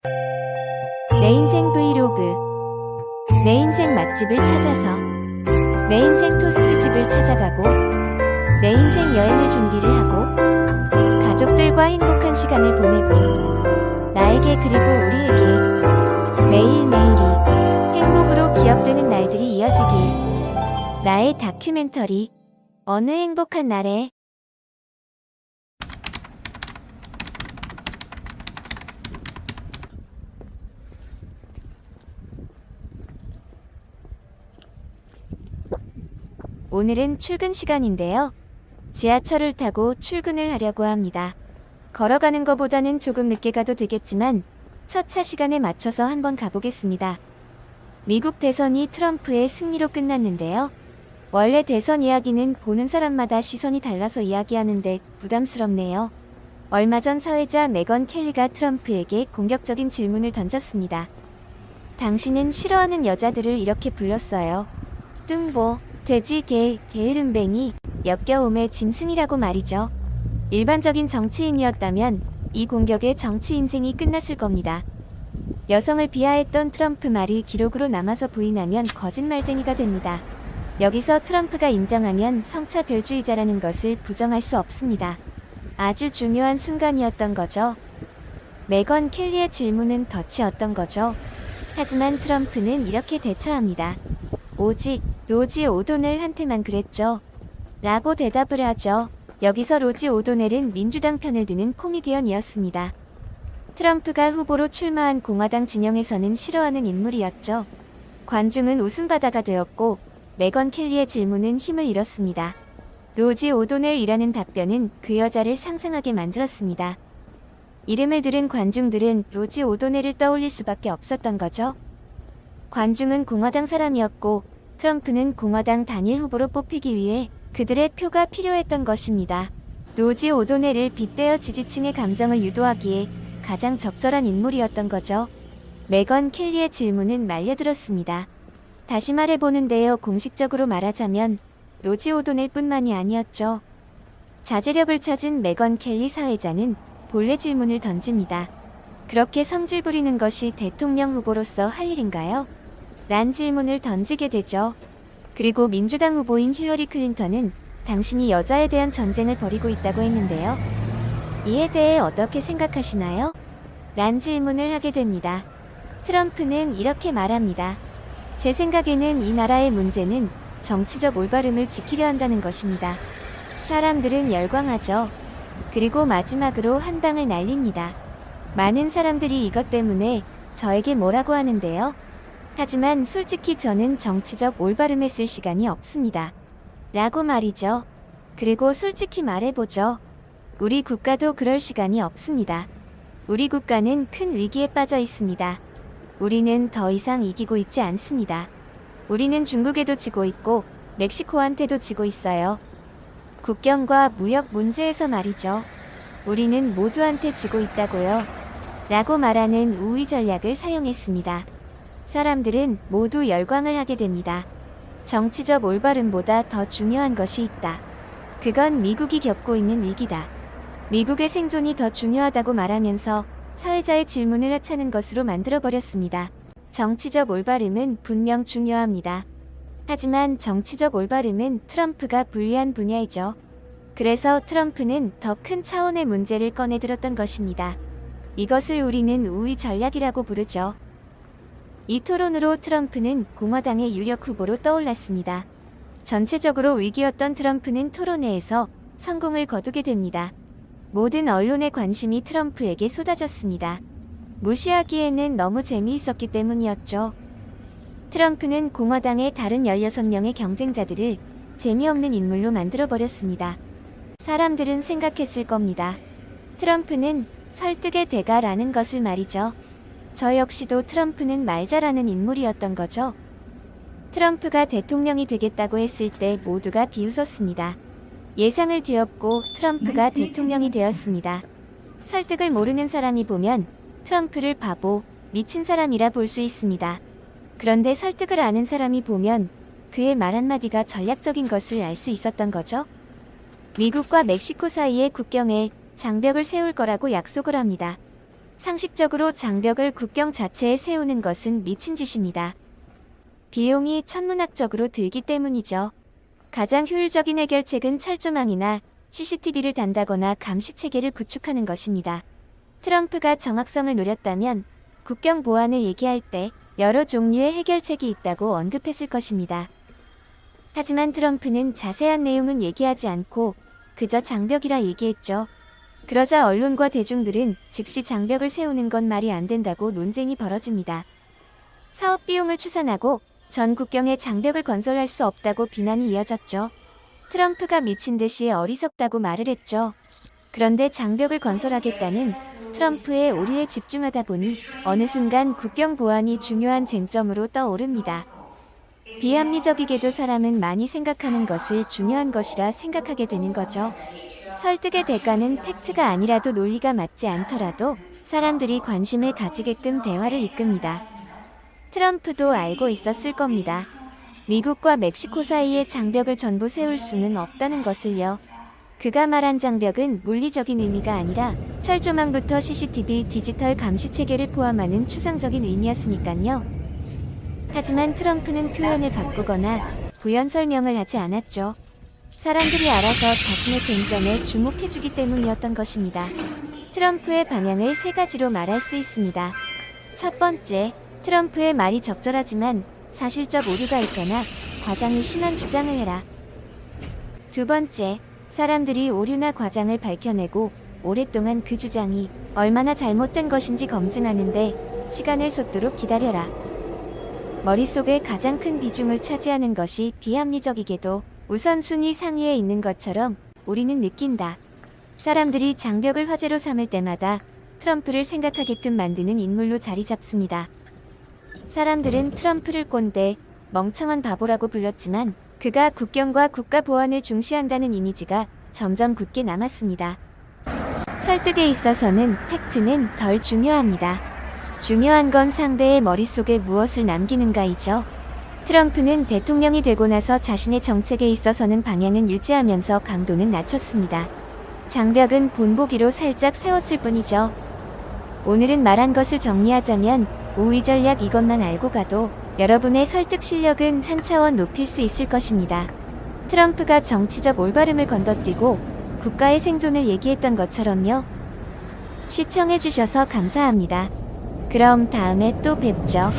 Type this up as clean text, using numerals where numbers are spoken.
내 인생 브이로그. 내 인생 맛집을 찾아서, 내 인생 토스트집을 찾아가고, 내 인생 여행을 준비를 하고, 가족들과 행복한 시간을 보내고, 나에게 그리고 우리에게 매일매일이 행복으로 기억되는 날들이 이어지길. 나의 다큐멘터리. 어느 행복한 날에. 오늘은 출근 시간인데요. 지하철을 타고 출근을 하려고 합니다. 걸어가는 것보다는 조금 늦게 가도 되겠지만 첫 차 시간에 맞춰서 한번 가보겠습니다. 미국 대선이 트럼프의 승리로 끝났는데요. 원래 대선 이야기는 보는 사람마다 시선이 달라서 이야기하는데 부담스럽네요. 얼마 전 사회자 메건 켈리가 트럼프에게 공격적인 질문을 던졌습니다. 당신은 싫어하는 여자들을 이렇게 불렀어요. 뚱보, 돼지, 개, 게으름뱅이, 역겨움의 짐승이라고 말이죠. 일반적인 정치인이었다면 이 공격에 정치 인생이 끝났을 겁니다. 여성을 비하했던 트럼프 말이 기록으로 남아서 부인하면 거짓말쟁이가 됩니다. 여기서 트럼프가 인정하면 성차별주의자라는 것을 부정할 수 없습니다. 아주 중요한 순간이었던 거죠. 메건 켈리의 질문은 덫이었던 거죠. 하지만 트럼프는 이렇게 대처합니다. 오직 로지 오도넬한테만 그랬죠. 라고 대답을 하죠. 여기서 로지 오도넬은 민주당 편을 드는 코미디언이었습니다. 트럼프가 후보로 출마한 공화당 진영에서는 싫어하는 인물이었죠. 관중은 웃음바다가 되었고 메건 켈리의 질문은 힘을 잃었습니다. 로지 오도넬이라는 답변은 그 여자를 상상하게 만들었습니다. 이름을 들은 관중들은 로지 오도넬을 떠올릴 수밖에 없었던 거죠. 관중은 공화당 사람이었고 트럼프는 공화당 단일 후보로 뽑히기 위해 그들의 표가 필요했던 것입니다. 로지 오도넬을 빗대어 지지층의 감정을 유도하기에 가장 적절한 인물이었던 거죠. 메건 켈리의 질문은 말려들었습니다. 다시 말해보는데요. 공식적으로 말하자면 로지 오도넬 뿐만이 아니었죠. 자제력을 찾은 메건 켈리 사회자는 본래 질문을 던집니다. 그렇게 성질 부리는 것이 대통령 후보로서 할 일인가요? 란 질문을 던지게 되죠. 그리고 민주당 후보인 힐러리 클린턴은 당신이 여자에 대한 전쟁을 벌이고 있다고 했는데요. 이에 대해 어떻게 생각하시나요? 란 질문을 하게 됩니다. 트럼프는 이렇게 말합니다. 제 생각에는 이 나라의 문제는 정치적 올바름을 지키려 한다는 것입니다. 사람들은 열광하죠. 그리고 마지막으로 한 방을 날립니다. 많은 사람들이 이것 때문에 저에게 뭐라고 하는데요. 하지만 솔직히 저는 정치적 올바름에 쓸 시간이 없습니다. 라고 말이죠. 그리고 솔직히 말해보죠. 우리 국가도 그럴 시간이 없습니다. 우리 국가는 큰 위기에 빠져 있습니다. 우리는 더 이상 이기고 있지 않습니다. 우리는 중국에도 지고 있고 멕시코한테도 지고 있어요. 국경과 무역 문제에서 말이죠. 우리는 모두한테 지고 있다고요. 라고 말하는 우위 전략을 사용했습니다. 사람들은 모두 열광을 하게 됩니다. 정치적 올바름보다 더 중요한 것이 있다. 그건 미국이 겪고 있는 위기다. 미국의 생존이 더 중요하다고 말하면서 사회자의 질문을 하찮은 것으로 만들어버렸습니다. 정치적 올바름은 분명 중요합니다. 하지만 정치적 올바름은 트럼프가 불리한 분야이죠. 그래서 트럼프는 더 큰 차원의 문제를 꺼내들었던 것입니다. 이것을 우리는 우위 전략이라고 부르죠. 이 토론으로 트럼프는 공화당의 유력 후보로 떠올랐습니다. 전체적으로 위기였던 트럼프는 토론회에서 성공을 거두게 됩니다. 모든 언론의 관심이 트럼프에게 쏟아졌습니다. 무시하기에는 너무 재미있었기 때문이었죠. 트럼프는 공화당의 다른 16명의 경쟁자들을 재미없는 인물로 만들어버렸습니다. 사람들은 생각했을 겁니다. 트럼프는 설득의 대가라는 것을 말이죠. 저 역시도 트럼프는 말 잘하는 인물이었던 거죠. 트럼프가 대통령이 되겠다고 했을 때 모두가 비웃었습니다. 예상을 뒤엎고 트럼프가 대통령이 되었습니다. 설득을 모르는 사람이 보면 트럼프를 바보, 미친 사람이라 볼 수 있습니다. 그런데 설득을 아는 사람이 보면 그의 말 한마디가 전략적인 것을 알 수 있었던 거죠. 미국과 멕시코 사이의 국경에 장벽을 세울 거라고 약속을 합니다. 상식적으로 장벽을 국경 자체에 세우는 것은 미친 짓입니다. 비용이 천문학적으로 들기 때문이죠. 가장 효율적인 해결책은 철조망이나 CCTV를 단다거나 감시체계를 구축하는 것입니다. 트럼프가 정확성을 노렸다면 국경 보안을 얘기할 때 여러 종류의 해결책이 있다고 언급했을 것입니다. 하지만 트럼프는 자세한 내용은 얘기하지 않고 그저 장벽이라 얘기했죠. 그러자 언론과 대중들은 즉시 장벽을 세우는 건 말이 안 된다고 논쟁이 벌어집니다. 사업 비용을 추산하고 전 국경에 장벽을 건설할 수 없다고 비난이 이어졌죠. 트럼프가 미친 듯이 어리석다고 말을 했죠. 그런데 장벽을 건설하겠다는 트럼프의 오류에 집중하다 보니 어느 순간 국경 보안이 중요한 쟁점으로 떠오릅니다. 비합리적이게도 사람은 많이 생각하는 것을 중요한 것이라 생각하게 되는 거죠. 설득의 대가는 팩트가 아니라도 논리가 맞지 않더라도 사람들이 관심을 가지게끔 대화를 이끕니다. 트럼프도 알고 있었을 겁니다. 미국과 멕시코 사이에 장벽을 전부 세울 수는 없다는 것을요. 그가 말한 장벽은 물리적인 의미가 아니라 철조망부터 CCTV 디지털 감시 체계를 포함하는 추상적인 의미였으니까요. 하지만 트럼프는 표현을 바꾸거나 부연 설명을 하지 않았죠. 사람들이 알아서 자신의 쟁점에 주목해주기 때문이었던 것입니다. 트럼프의 방향을 세 가지로 말할 수 있습니다. 첫 번째, 트럼프의 말이 적절하지만 사실적 오류가 있거나 과장이 심한 주장을 해라. 두 번째, 사람들이 오류나 과장을 밝혀내고 오랫동안 그 주장이 얼마나 잘못된 것인지 검증하는데 시간을 쏟도록 기다려라. 머릿속에 가장 큰 비중을 차지하는 것이 비합리적이게도 우선순위 상위에 있는 것처럼 우리는 느낀다. 사람들이 장벽을 화제로 삼을 때마다 트럼프를 생각하게끔 만드는 인물로 자리 잡습니다. 사람들은 트럼프를 꼰대, 멍청한 바보라고 불렀지만 그가 국경과 국가 보안을 중시한다는 이미지가 점점 굳게 남았습니다. 설득에 있어서는 팩트는 덜 중요합니다. 중요한 건 상대의 머릿속에 무엇을 남기는가이죠. 트럼프는 대통령이 되고 나서 자신의 정책에 있어서는 방향은 유지하면서 강도는 낮췄습니다. 장벽은 본보기로 살짝 세웠을 뿐이죠. 오늘은 말한 것을 정리하자면 우위 전략 이것만 알고 가도 여러분의 설득 실력은 한 차원 높일 수 있을 것입니다. 트럼프가 정치적 올바름을 건너뛰고 국가의 생존을 얘기했던 것처럼요. 시청해주셔서 감사합니다. 그럼 다음에 또 뵙죠.